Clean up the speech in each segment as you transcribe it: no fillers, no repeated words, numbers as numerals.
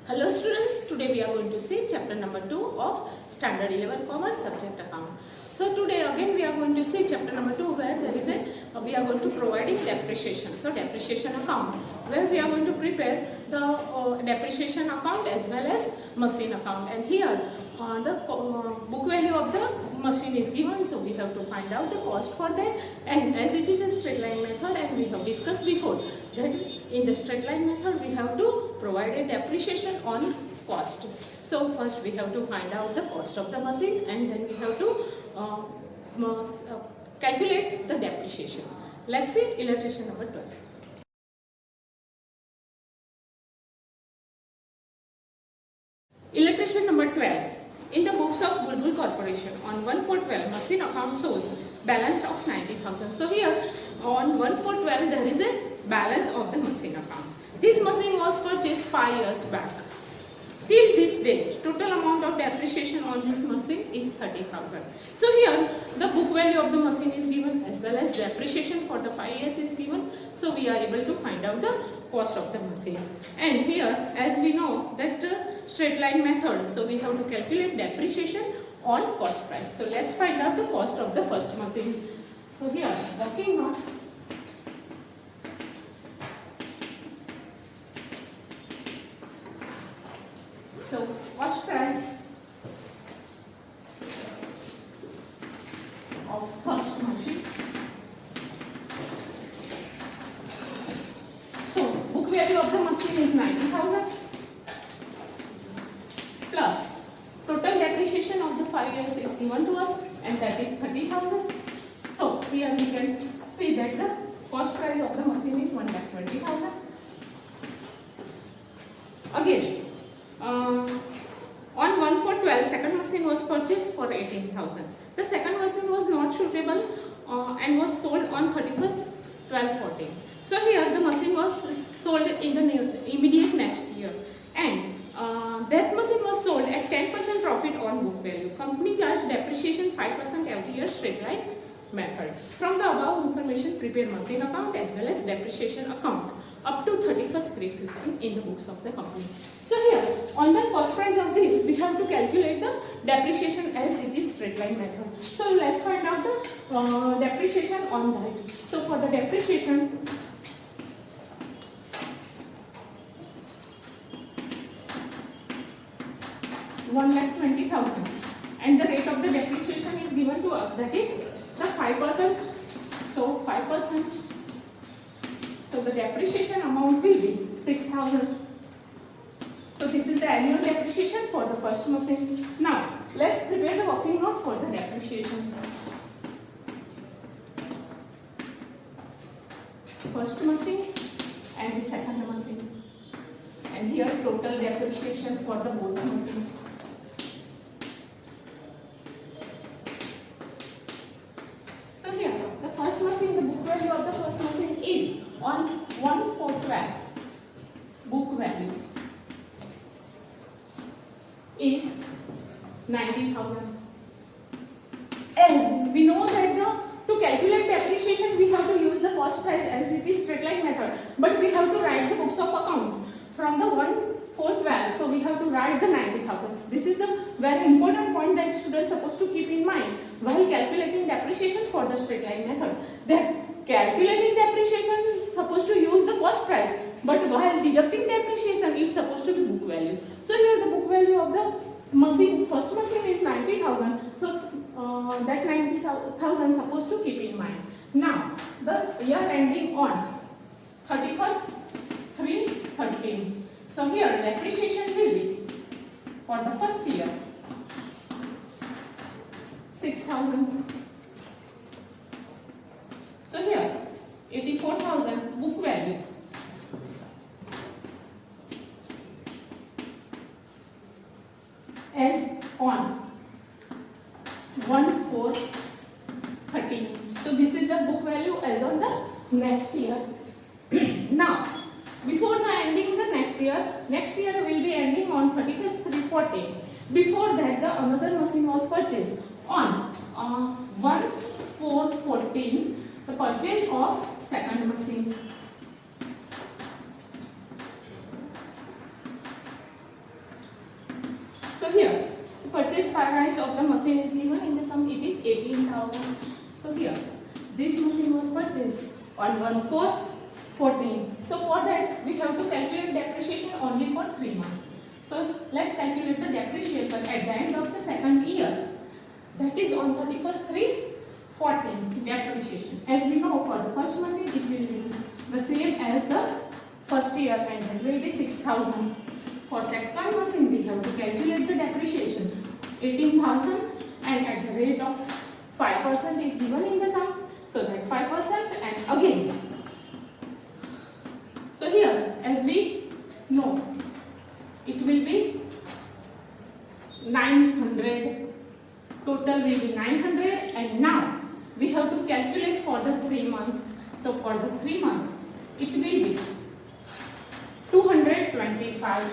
Hello students, today we are going to see chapter number 2 of standard 11 commerce subject account. So today again we are going to see chapter number 2 where there is we are going to providing depreciation. So depreciation account where we are going to prepare the depreciation account as well as machine account, and here the book value of the machine is given, so we have to find out the cost for that. And as it is a straight line method, as we have discussed before, that in the straight line method we have to provide a depreciation on cost. So first we have to find out the cost of the machine, and then we have to calculate the depreciation. Let's see illustration number 12. Illustration number 12. In the books of Bulbul Corporation, on 1/4/12, machine account shows balance of 90,000. So here on 1/4/12 there is a balance of the machine account. This machine was purchased 5 years back. Till this date, total amount of depreciation on this machine is 30,000. So here the book value of the machine is given as well as depreciation for the 5 years is given. So we are able to find out the cost of the machine. And here, as we know that straight line method, so we have to calculate depreciation on cost price. So let's find out the cost of the first machine. So here, working on cost price of first machine. So book value of the machine is 90,000 plus total depreciation of the 5 years is given to us, and that is 30,000. So here we can see that the cost price of the machine is 1,20,000. Again, on 1/4/12, second machine was purchased for 18,000. The second machine was not suitable and was sold on 31st/12/14. So here the machine was sold in the immediate next year, and that machine was sold at 10% profit on book value. Company charged depreciation 5% every year, straight line method. From the above information, prepare machine account as well as depreciation account up to 31st/3/15 in the books of the company. So here on the cost price of this, we have to calculate the depreciation as it is straight line method. So let's find out the depreciation on that. So for the depreciation, $1,20,000, and the rate of the depreciation is given to us, that is the 5%. So 5%. So the depreciation amount will be 6,000. So this is the annual depreciation for the first machine. Now let's prepare the working note for the depreciation. First machine and the second machine, and here total depreciation for the both machine. So here the first machine, the book value of the first machine is on 1/4/12. Book value is 90,000. As we know that to calculate depreciation we have to use the cost price as it is straight line method, but we have to write the books of account from the 1/4/12. So we have to write the 90,000. This is the very important point that students are supposed to keep in mind while calculating depreciation for the straight line method. That calculating depreciation is supposed to use the cost price, but while deducting depreciation it's supposed to be book value. So here the book value of the machine, first machine is 90,000. So that 90,000 supposed to keep in mind. Now the year ending on 31st/3/13. So here depreciation will be for the first year 6,000. So here 84,000 book value as on 1/4/13. So this is the book value as on the next year. Now before the ending the next year will be ending on 31st/3/14. Before that the another machine was purchased on 1/4/14, the purchase of second machine. here, the purchase price of the machine is given in the sum, it is 18,000. So here, this machine was purchased on 1/4/14. So for that, we have to calculate depreciation only for 3 months. So let's calculate the depreciation at the end of the second year. That is on 31st/3/14 depreciation. As we know, for the first machine, it will be the same as the first year, and that will be 6,000. For second machine, we have to calculate the depreciation 18,000, and at the rate of 5% is given in the sum. So that 5%, and again. So here, as we know, it will be 900. Total will be 900, and now we have to calculate for the 3 months. So for the 3 months, it will be 225.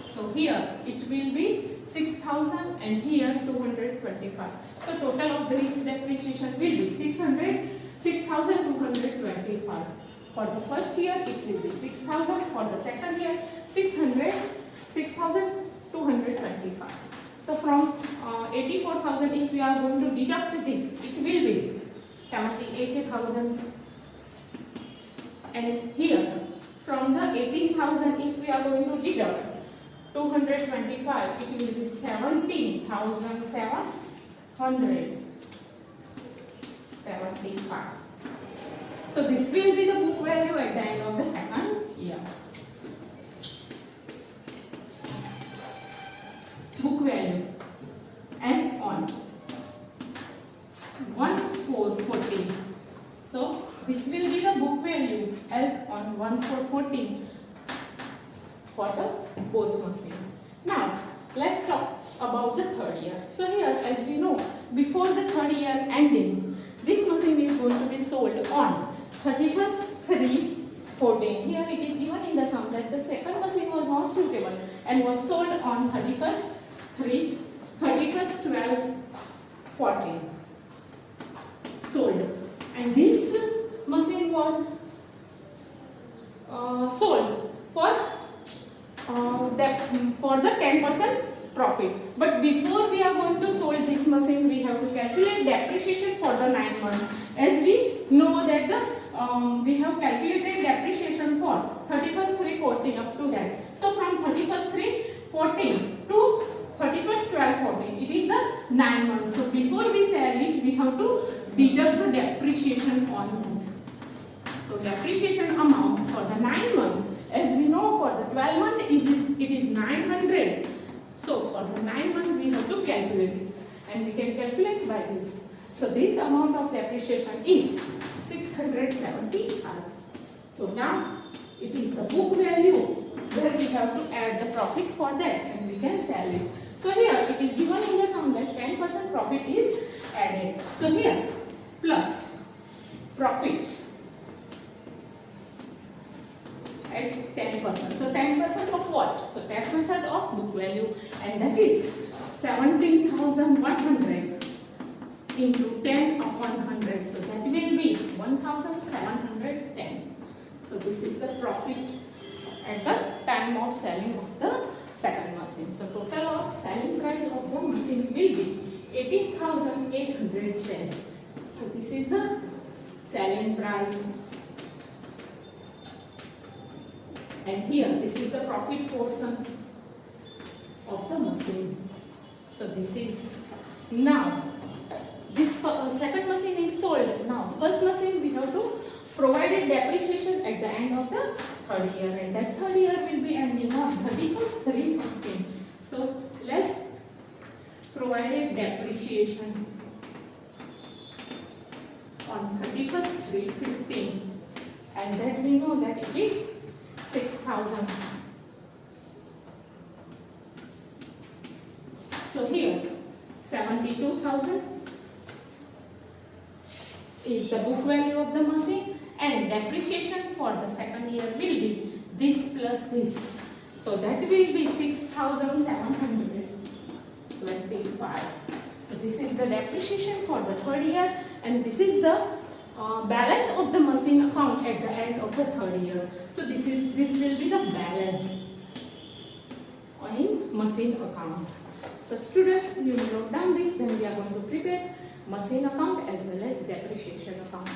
So here it will be 6,000, and here 225. So total of this depreciation will be 6,225. For the first year, it will be 6,000. For the second year, 6,225. So from 84,000, if we are going to deduct this, it will be 78,000. And here, from the 18,000, if we are going to deduct 225, it will be 17,775. So this will be the book value at the end of the second year. Book value as on 1/4/14. So this will be the book value as on 1/4/14 for the both machine. Now let's talk about the third year. So here, as we know, before the third year ending, this machine is going to be sold on 31st/3/14. Here it is given in the sum that the second machine was not suitable and was sold on 31st/12/14. Sold, and this machine was sold for the 10% profit. But before we are going to sold this machine, we have to calculate depreciation for the 9 months. As we know that we have calculated depreciation for 31st/3/14 up to that. So from 31st/3/14 to 31st/12/14, it is the 9 months. So before we sell it, we have to deduct the depreciation on it. So depreciation amount for the 9 months, as we know, for the 12 months it is 900. So for the 9 months we have to calculate it, and we can calculate by this. So this amount of depreciation is 675. So now it is the book value where we have to add the profit for that, and we can sell it. So here it is given in the sum that 10% profit is added. So here plus profit at 10%. So 10% of what? So 10% of book value, and that is 17,100 into 10 upon 100. So that will be 1,710. So this is the profit at the time of selling of the second machine. So total of selling price of the machine will be 18,810. So this is the selling price. And here this is the profit portion of the machine. So this is now this second machine is sold. Now first machine we have to provide a depreciation at the end of the third year, and that third year will be ending on 31st/3/15. So let's provide a depreciation on 31st/3/15, and that we know that it is 6,000. So here 72,000 is the book value of the machine, and depreciation for the second year will be this plus this. So that will be 6,725. So this is the depreciation for the third year, and this is the balance of the machine account at the end of the third year. So this will be the balance in machine account. So students, you will note down this, then we are going to prepare machine account as well as depreciation account.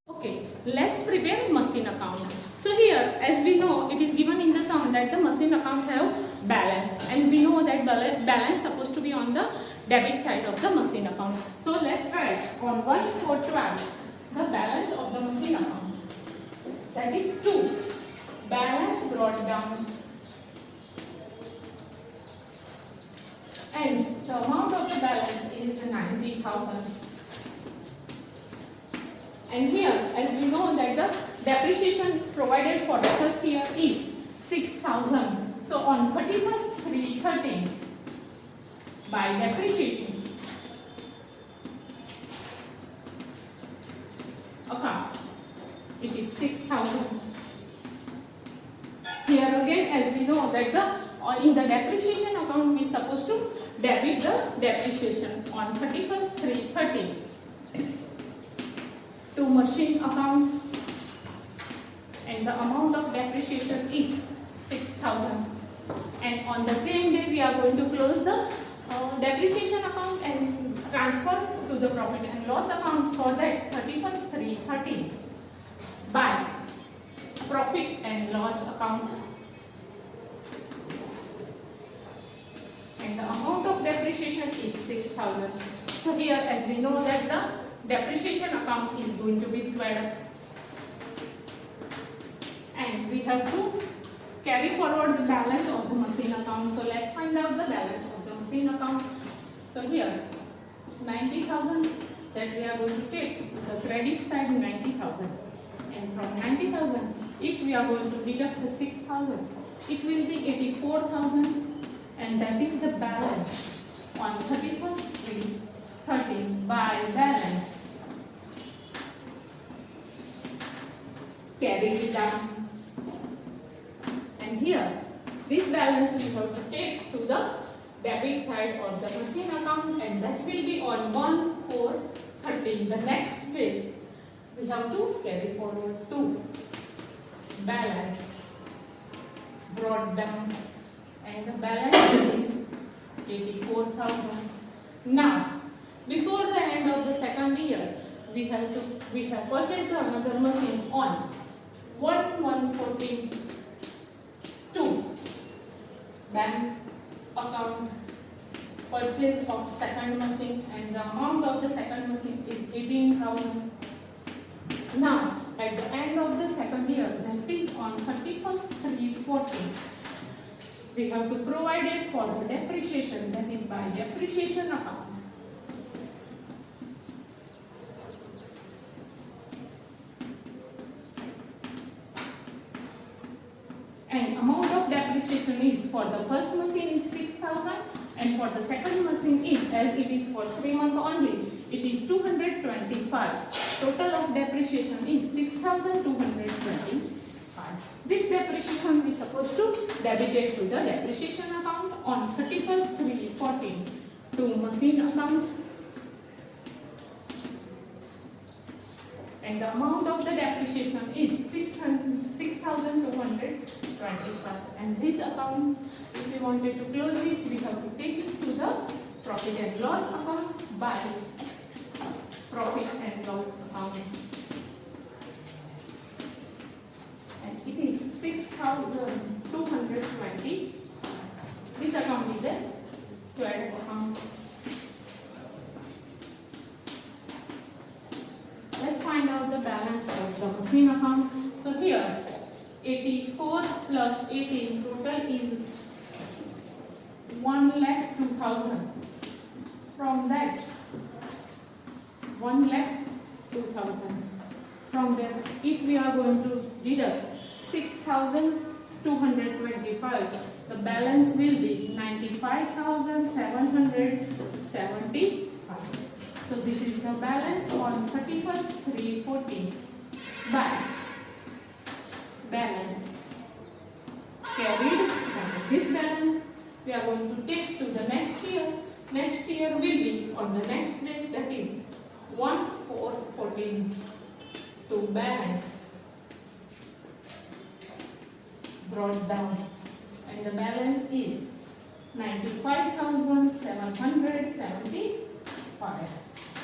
Okay, let's prepare machine account. So here, as we know, it is given in the sum that the machine account have balance, and we know that balance supposed to be on the debit side of the machine account. So let's write on 1/4/12 the balance of the machine account. That is 2. Balance brought down, and the amount of the balance is 90,000. And here, as we know that the depreciation provided for the first year is 6,000. So on 31st 3/13, by depreciation account, it is 6,000. Here again, as we know that in the depreciation account we are supposed to debit the depreciation on 31st 3/13. To machine account, and the amount of depreciation is 6,000, and on the same day we are going to close the depreciation account and transfer to the profit and loss account for that 31st 3/13 by profit and loss account, and the amount of depreciation is 6,000. So here, as we know that the depreciation account is going to be squared up, and we have to carry forward the balance of the machine account. So let's find out the balance of the machine account. So here 90,000 that we are going to take the credit side, 90,000, and from 90,000 if we are going to deduct the 6,000, it will be 84,000, and that is the balance on 31st 3/13 by balance. Carry it down, and here this balance we have to take to the debit side of the machine account, and that will be on 1/4/13. The next day we have to carry forward to balance brought down, and the balance is 84,000. Now, before the end of the second year, we have purchased another machine on 1/1/14 bank account, purchase of second machine, and the amount of the second machine is 18,000. Now, at the end of the second year, that is on 31st 3/14, we have to provide it for the depreciation, that is by depreciation account. And amount of depreciation is for the first machine is 6,000, and for the second machine is, as it is for 3 months only, it is 225. Total of depreciation is 6,225. This depreciation is supposed to debit it to the depreciation account on 31st 3/14 to machine account, and the amount of the depreciation is 6,225, and this account, if we wanted to close it, we have to take it to the profit and loss account by profit and loss account, and it is 6,220. This account is a square account. Let's find out the balance of the machine account. So here 84 plus 18 total is 1,02,000. From that 1,02,000. From there, if we are going to deduct 6,225, the balance will be 95,775. So this is the balance on 31st 3/14 by balance carried down. This balance we are going to take to the next year. Next year will be on the next day, that is 1/4/14 to balance brought down, and the balance is 95,775.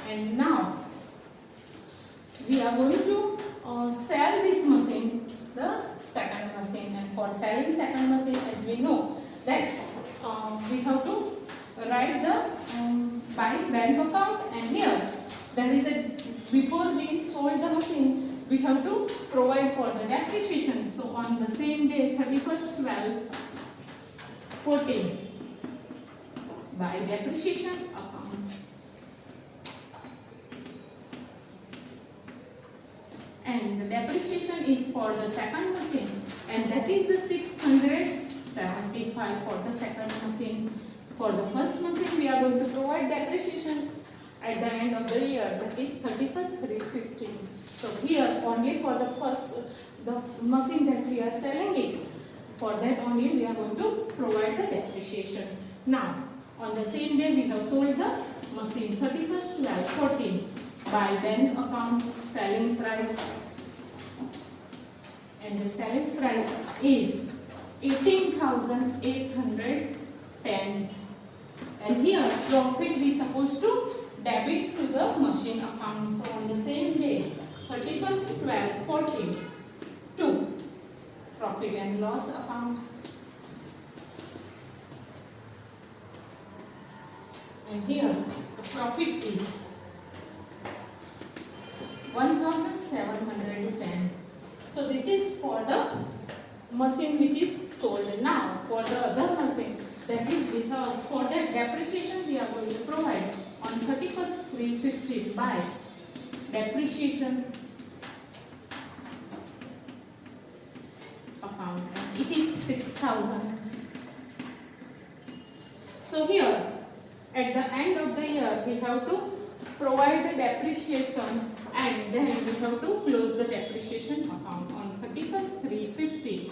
And now we are going to sell this machine, the second machine, and for selling second machine, as we know that we have to write the bank account, and here there is a, before we sold the machine we have to provide for the depreciation. So on the same day 31st/12/14 by depreciation account, and the depreciation is for the second machine, and that is the 675 for the second machine. For the first machine we are going to provide depreciation at the end of the year, that is 31st/3/15. So here only for the first, the machine that we are selling it, for that only we are going to provide the depreciation. Now on the same day we have sold the machine 31st/12/14 by bank account selling price, and the selling price is 18,810, and here profit we supposed to debit to the machine account. So on the same day 31st/12/14 to profit and loss account, and here the profit is 1,710. So this is for the machine which is sold. Now for the other machine, that is because for that depreciation we are going to provide on 31st/3/15 by depreciation account, and it is 6,000. So here at the end of the year we have to provide the depreciation, and then we have to close the depreciation account on 31st/3/15.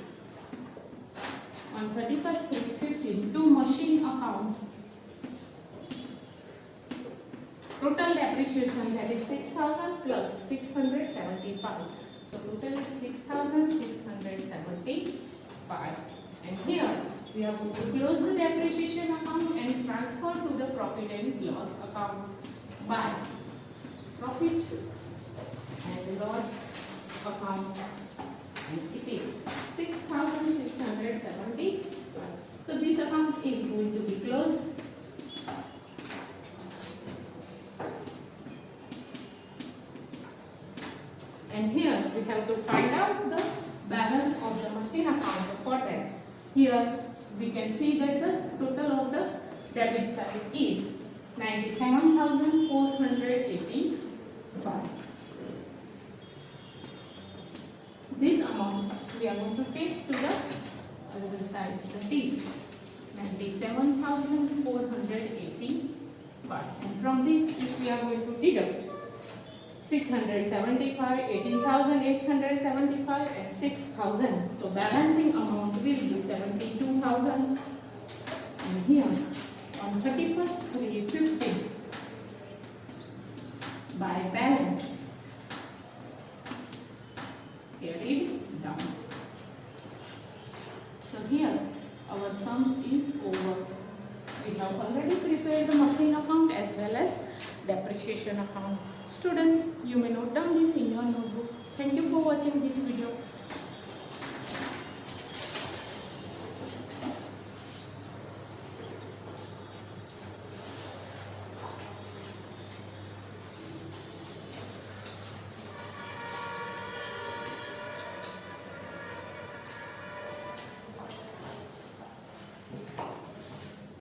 On 31st/3/15 to machine account, total depreciation, that is 6,000 plus 675. So total is 6,675, and here we are going to close the depreciation account and transfer to the profit and loss account by profit and loss account, and it is 6,675. So this account is going to be closed. And here we have to find out the balance of the machine account. For that, here we can see that the total of the debit side is 97,485. This amount we are going to take to the other side, that is 97,485, and from this if we are going to deduct 675, 18,875 and 6,000, so balancing amount will be 72,000, and here on 31st/3/15 by balance carried down. So here our sum is over. We have already prepared the machine account as well as depreciation account. Students, you may note down this in your notebook. Thank you for watching this video.